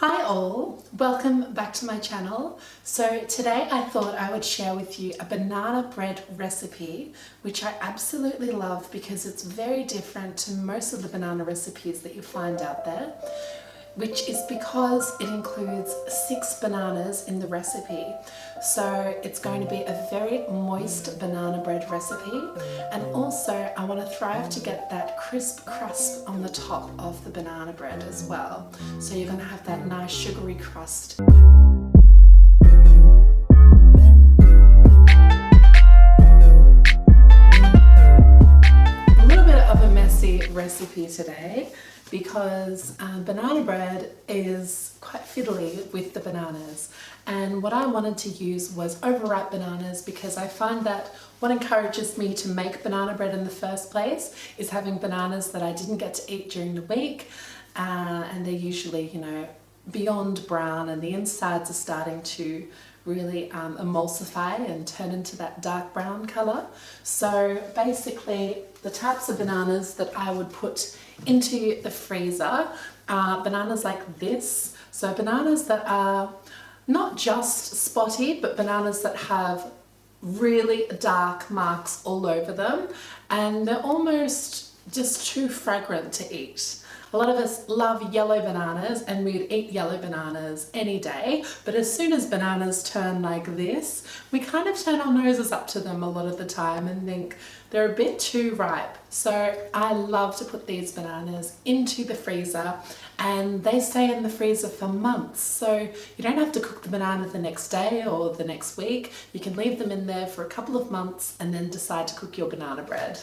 Hi all, welcome back to my channel. So today I thought I would share with you a banana bread recipe which I absolutely love because it's very different to most of the banana recipes that you find out there, which is because it includes 6 bananas in the recipe. So it's going to be a very moist banana bread recipe, and also I want to thrive to get that crisp crust on the top of the banana bread as well. So you're going to have that nice sugary crust. A little bit of a messy recipe today, because banana bread is quite fiddly with the bananas, and what I wanted to use was overripe bananas because I find that what encourages me to make banana bread in the first place is having bananas that I didn't get to eat during the week, and they're usually, beyond brown and the insides are starting to really emulsify and turn into that dark brown color. So basically the types of bananas that I would put into the freezer are bananas like this. So bananas that are not just spotty, but bananas that have really dark marks all over them, and they're almost just too fragrant to eat. A lot of us love yellow bananas and we'd eat yellow bananas any day, but as soon as bananas turn like this, we kind of turn our noses up to them a lot of the time and think they're a bit too ripe. So I love to put these bananas into the freezer, and they stay in the freezer for months. So you don't have to cook the banana the next day or the next week. You can leave them in there for a couple of months and then decide to cook your banana bread.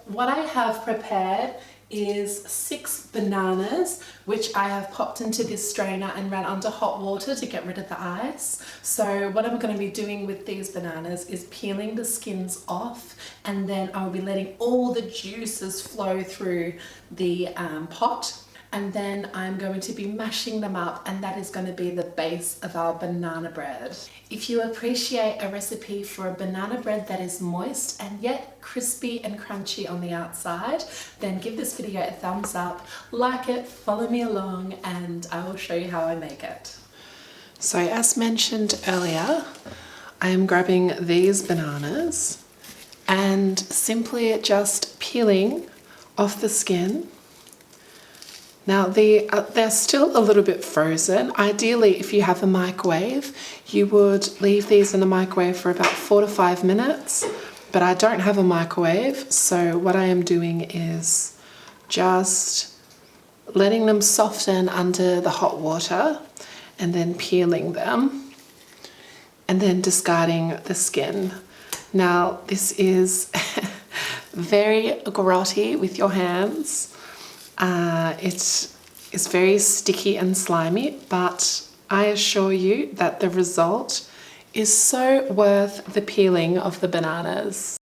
What I have prepared is 6 bananas, which I have popped into this strainer and ran under hot water to get rid of the ice. So what I'm going to be doing with these bananas is peeling the skins off, and then I'll be letting all the juices flow through the pot. And then I'm going to be mashing them up, and that is going to be the base of our banana bread. If you appreciate a recipe for a banana bread that is moist and yet crispy and crunchy on the outside, then give this video a thumbs up, like it, follow me along, and I will show you how I make it. So as mentioned earlier, I am grabbing these bananas and simply just peeling off the skin. Now they're still a little bit frozen. Ideally, if you have a microwave, you would leave these in the microwave for about 4 to 5 minutes, but I don't have a microwave, so what I am doing is just letting them soften under the hot water and then peeling them and then discarding the skin. Now this is very grotty with your hands. It is very sticky and slimy, but I assure you that the result is so worth the peeling of the bananas.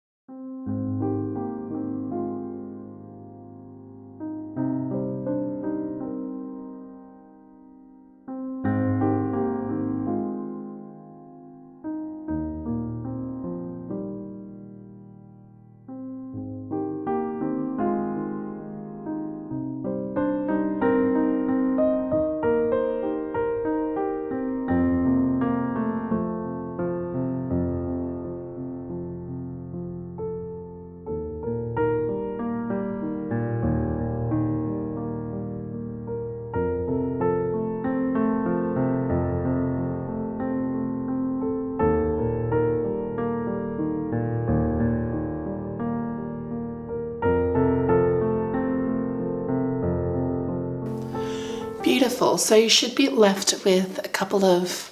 Beautiful. So you should be left with a couple of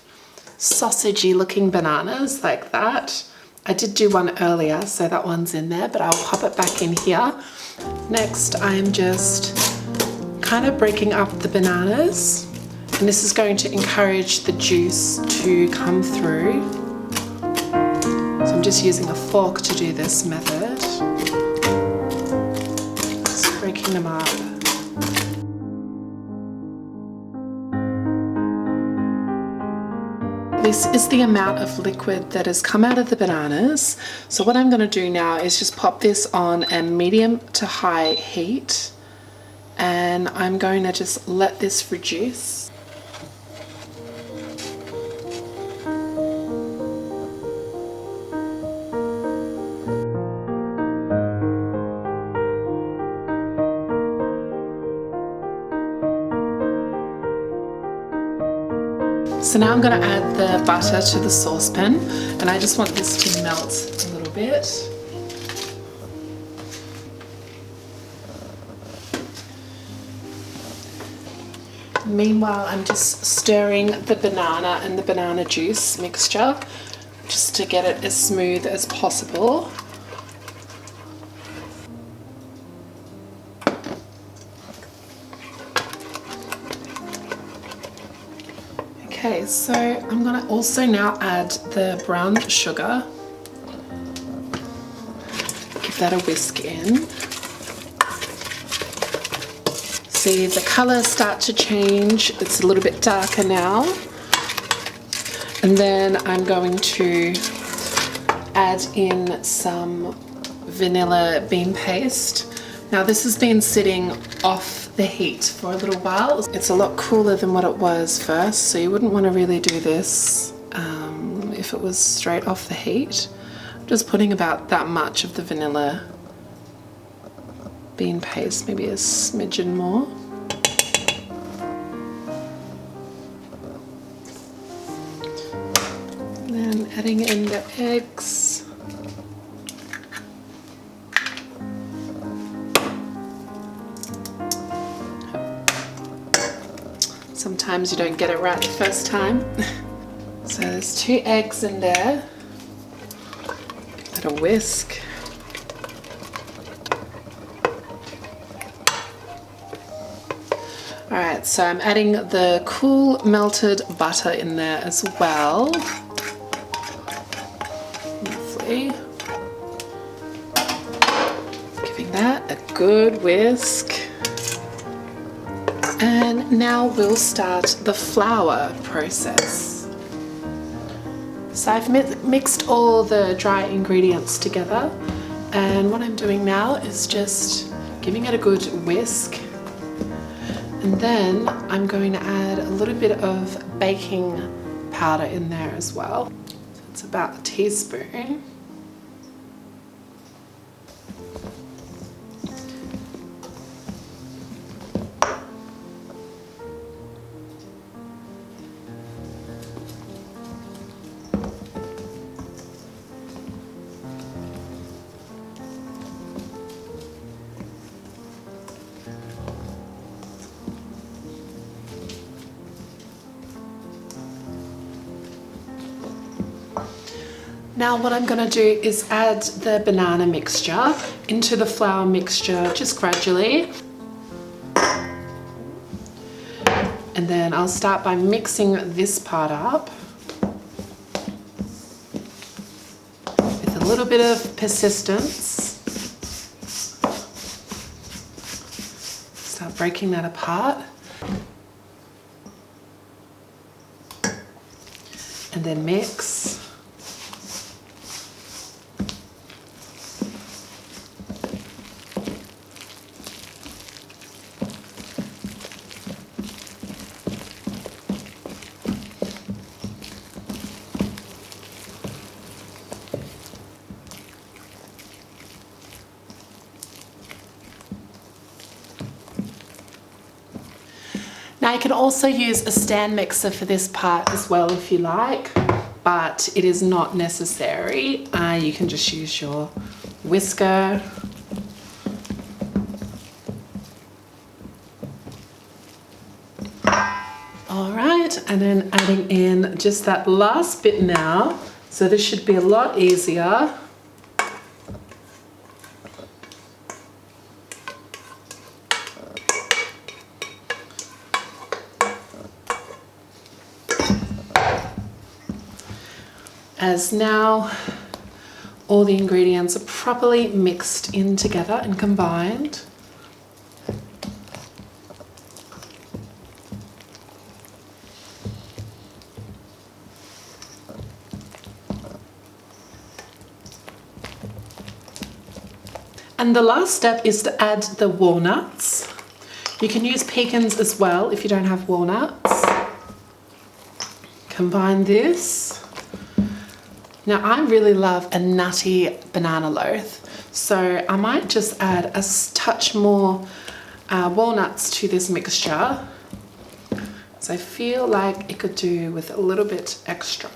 sausagey looking bananas like that. I did do one earlier, so that one's in there, but I'll pop it back in here. Next, I'm just kind of breaking up the bananas, and this is going to encourage the juice to come through. So I'm just using a fork to do this method. Just breaking them up. This is the amount of liquid that has come out of the bananas. So what I'm going to do now is just pop this on a medium to high heat, and I'm going to just let this reduce. So now I'm going to add the butter to the saucepan, and I just want this to melt a little bit. Meanwhile, I'm just stirring the banana and the banana juice mixture just to get it as smooth as possible. Okay, so I'm going to also now add the brown sugar. Give that a whisk in. See the colours start to change. It's a little bit darker now. And then I'm going to add in some vanilla bean paste. Now this has been sitting off the heat for a little while. It's a lot cooler than what it was first, so you wouldn't want to really do this if it was straight off the heat. I'm just putting about that much of the vanilla bean paste, maybe a smidgen more. And then adding in the eggs. Sometimes you don't get it right the first time. So there's 2 eggs in there. Give that a whisk. Alright, so I'm adding the cool melted butter in there as well. Lovely. Giving that a good whisk. And now we'll start the flour process. So I've mixed all the dry ingredients together, and what I'm doing now is just giving it a good whisk. And then I'm going to add a little bit of baking powder in there as well. So it's about a teaspoon. Now what I'm going to do is add the banana mixture into the flour mixture just gradually. And then I'll start by mixing this part up with a little bit of persistence. Start breaking that apart. And then mix. Now you can also use a stand mixer for this part as well if you like, but it is not necessary. You can just use your whisker. All right, and then adding in just that last bit now. So this should be a lot easier. As now all the ingredients are properly mixed in together and combined. And the last step is to add the walnuts. You can use pecans as well if you don't have walnuts. Combine this. Now I really love a nutty banana loaf, so I might just add a touch more walnuts to this mixture. So I feel like it could do with a little bit extra.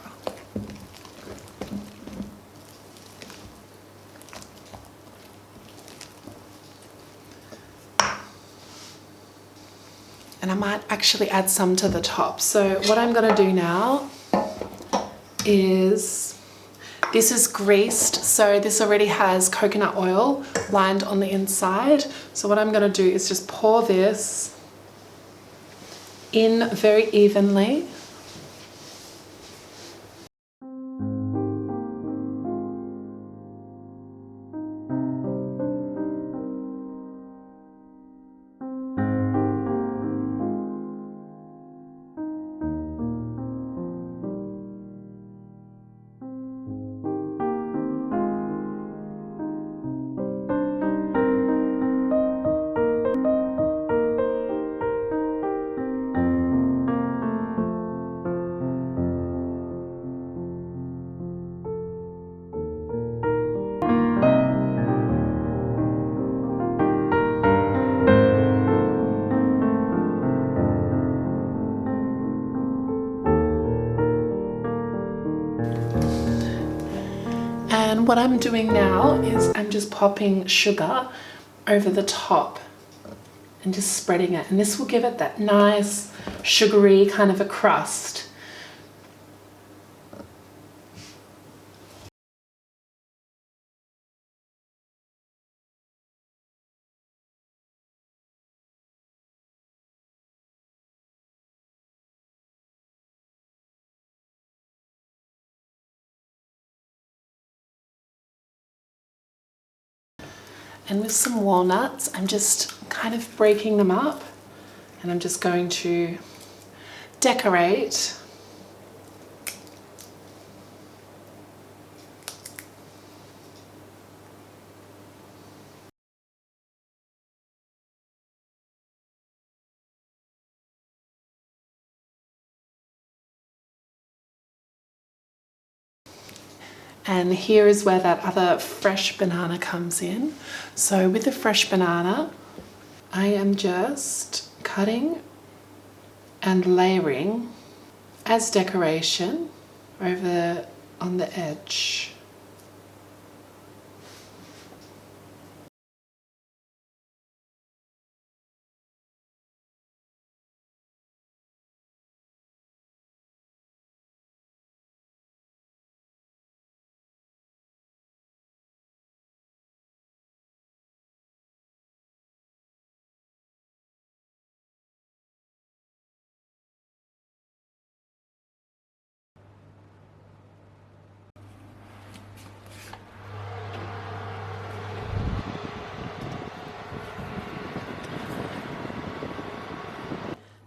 And I might actually add some to the top. So what I'm gonna do now is, this is greased, so this already has coconut oil lined on the inside. So what I'm gonna do is just pour this in very evenly. And what I'm doing now is I'm just popping sugar over the top and just spreading it. And this will give it that nice sugary kind of a crust. And with some walnuts, I'm just kind of breaking them up, and I'm just going to decorate. And here is where that other fresh banana comes in. So with the fresh banana, I am just cutting and layering as decoration over on the edge.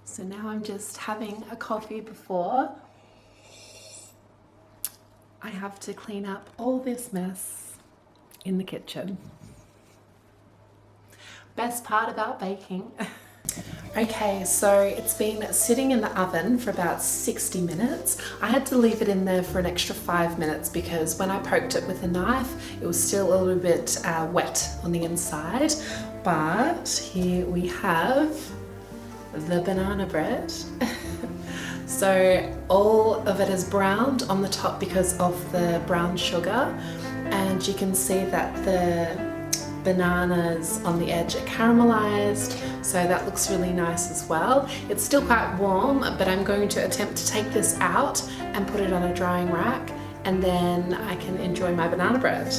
So now I'm just having a coffee before I have to clean up all this mess in the kitchen. Best part about baking. Okay, so it's been sitting in the oven for about 60 minutes. I had to leave it in there for an extra 5 minutes because when I poked it with a knife, it was still a little bit wet on the inside. But here we have the banana bread. So all of it is browned on the top because of the brown sugar, and you can see that the bananas on the edge are caramelized, so that looks really nice as well. It's still quite warm, but I'm going to attempt to take this out and put it on a drying rack, and then I can enjoy my banana bread.